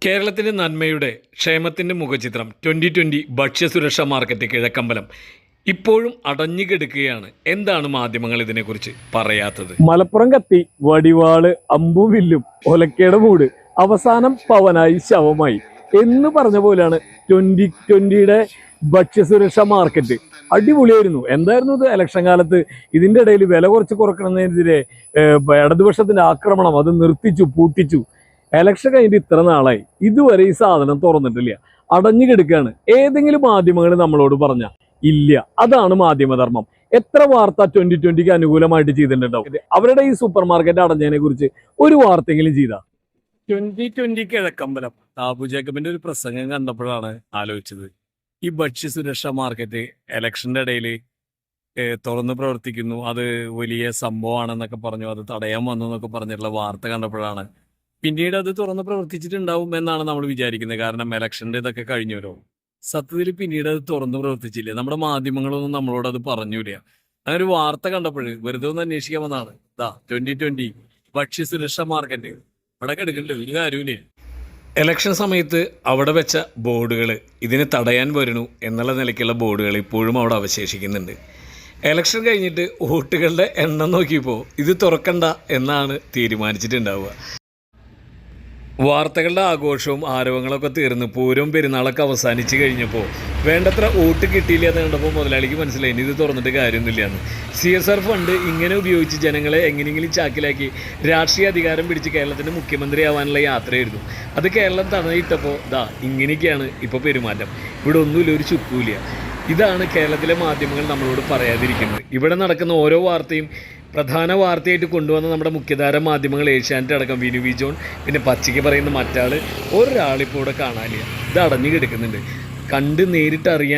കേരളത്തിൻ്റെ നന്മയുടെ ക്ഷേമത്തിൻ്റെ മുഖചിത്രം 2020 ഭക്ഷ്യസുരക്ഷാ മാർക്കറ്റ് കിഴക്കമ്പലം ഇപ്പോഴും അടഞ്ഞുകിടക്കുകയാണ്. എന്താണ് മാധ്യമങ്ങൾ ഇതിനെക്കുറിച്ച് പറയാത്തത്? മലപ്പുറം കത്തി വടിവാള് അമ്പും വില്ലും ഒലക്കേടെ മൂട് അവസാനം പവനായി ശവമായി എന്ന് പറഞ്ഞ പോലെയാണ് 2020 ഭക്ഷ്യസുരക്ഷാ മാർക്കറ്റ്. അടിപൊളിയായിരുന്നു. എന്തായിരുന്നു ഇത്? ഇലക്ഷൻ കാലത്ത് ഇതിൻ്റെ ഇടയിൽ വില കുറയ്ക്കണമെന്നതിനെതിരെ ഇടതുപക്ഷത്തിന്റെ ആക്രമണം, അത് നിർത്തിച്ചു, പൂട്ടിച്ചു. ഇലക്ഷൻ കഴിഞ്ഞിട്ട് ഇത്ര നാളായി, ഇതുവരെ ഈ സാധനം തുറന്നിട്ടില്ല, അടഞ്ഞു കിടക്കുകയാണ്. ഏതെങ്കിലും മാധ്യമങ്ങൾ നമ്മളോട് പറഞ്ഞ ഇല്ല. അതാണ് മാധ്യമധർമ്മം. എത്ര വാർത്ത 2020 അനുകൂലമായിട്ട് ചെയ്തിട്ടുണ്ടാവും? അവരുടെ ഈ സൂപ്പർ മാർക്കറ്റ് അടഞ്ഞതിനെ കുറിച്ച് ഒരു വാർത്തയെങ്കിലും ചെയ്താ? 2020 കിഴക്കമ്പലം താബു ജേക്കബിന്റെ ഒരു പ്രസംഗം കണ്ടപ്പോഴാണ് ആലോചിച്ചത്, ഈ ഭക്ഷ്യസുരക്ഷാ മാർക്കറ്റ് ഇലക്ഷന്റെ ഇടയിൽ തുറന്ന് പ്രവർത്തിക്കുന്നു, അത് വലിയ സംഭവമാണെന്നൊക്കെ പറഞ്ഞു, അത് തടയാൻ വന്നു എന്നൊക്കെ പറഞ്ഞിട്ടുള്ള വാർത്ത കണ്ടപ്പോഴാണ് പിന്നീട് അത് തുറന്ന് പ്രവർത്തിച്ചിട്ടുണ്ടാവും എന്നാണ് നമ്മൾ വിചാരിക്കുന്നത്. കാരണം ഇലക്ഷൻ്റെ ഇതൊക്കെ കഴിഞ്ഞവരോ സത്യത്തിൽ പിന്നീട് അത് തുറന്ന് പ്രവർത്തിച്ചില്ല. നമ്മുടെ മാധ്യമങ്ങളൊന്നും നമ്മളോട് അത് പറഞ്ഞില്ല. അങ്ങനെ ഒരു വാർത്ത കണ്ടപ്പോൾ വെറുതെ ഒന്ന് അന്വേഷിക്കാൻ വന്നതാണ്. 2020 ഭക്ഷ്യസുരക്ഷാ മാർക്കറ്റ് ഇവിടെ എടുക്കണ്ട ഒരു കാര്യമില്ല. ഇലക്ഷൻ സമയത്ത് അവിടെ വെച്ച ബോർഡുകൾ ഇതിനെ തടയാൻ വരുന്നു എന്നുള്ള നിലയ്ക്കുള്ള ബോർഡുകൾ ഇപ്പോഴും അവിടെ അവശേഷിക്കുന്നുണ്ട്. ഇലക്ഷൻ കഴിഞ്ഞിട്ട് വോട്ടുകളുടെ എണ്ണം നോക്കിയപ്പോൾ ഇത് തുറക്കണ്ട എന്നാണ് തീരുമാനിച്ചിട്ടുണ്ടാവുക. വാർത്തകളുടെ ആഘോഷവും ആരവങ്ങളൊക്കെ തീർന്ന് പൂരവും പെരുന്നാളൊക്കെ അവസാനിച്ച് കഴിഞ്ഞപ്പോൾ വേണ്ടത്ര വോട്ട് കിട്ടിയില്ല എന്ന് കണ്ടപ്പോൾ മുതലാളിക്ക് മനസ്സിലായി ഇനി ഇത് തുറന്നിട്ട് കാര്യമൊന്നുമില്ല എന്ന്. CSR ഫണ്ട് ഇങ്ങനെ ഉപയോഗിച്ച് ജനങ്ങളെ എങ്ങനെയെങ്കിലും ചാക്കിലാക്കി രാഷ്ട്രീയ അധികാരം പിടിച്ച് കേരളത്തിൻ്റെ മുഖ്യമന്ത്രിയാവാനുള്ള യാത്രയായിരുന്നു. അത് കേരളം തണയിട്ടപ്പോൾ ഇങ്ങനെയൊക്കെയാണ് ഇപ്പോൾ പെരുമാറ്റം. ഇവിടെ ഒന്നുമില്ല, ഒരു ചുക്കുമില്ല. ഇതാണ് കേരളത്തിലെ മാധ്യമങ്ങൾ നമ്മളോട് പറയാതിരിക്കുന്നത്. ഇവിടെ നടക്കുന്ന ഓരോ വാർത്തയും പ്രധാന വാർത്തയായിട്ട് കൊണ്ടുവന്ന നമ്മുടെ മുഖ്യധാര മാധ്യമങ്ങൾ ഏഷ്യാനെറ്റ് അടക്കം വിനു വി ജോൺ, പിന്നെ പച്ചയ്ക്ക് പറയുന്ന മറ്റാൾ, ഒരാളിപ്പോൾ ഇവിടെ കാണാനില്ല. ഇത് അടഞ്ഞു കിടക്കുന്നുണ്ട്. കണ്ട് നേരിട്ട് അറിയാൻ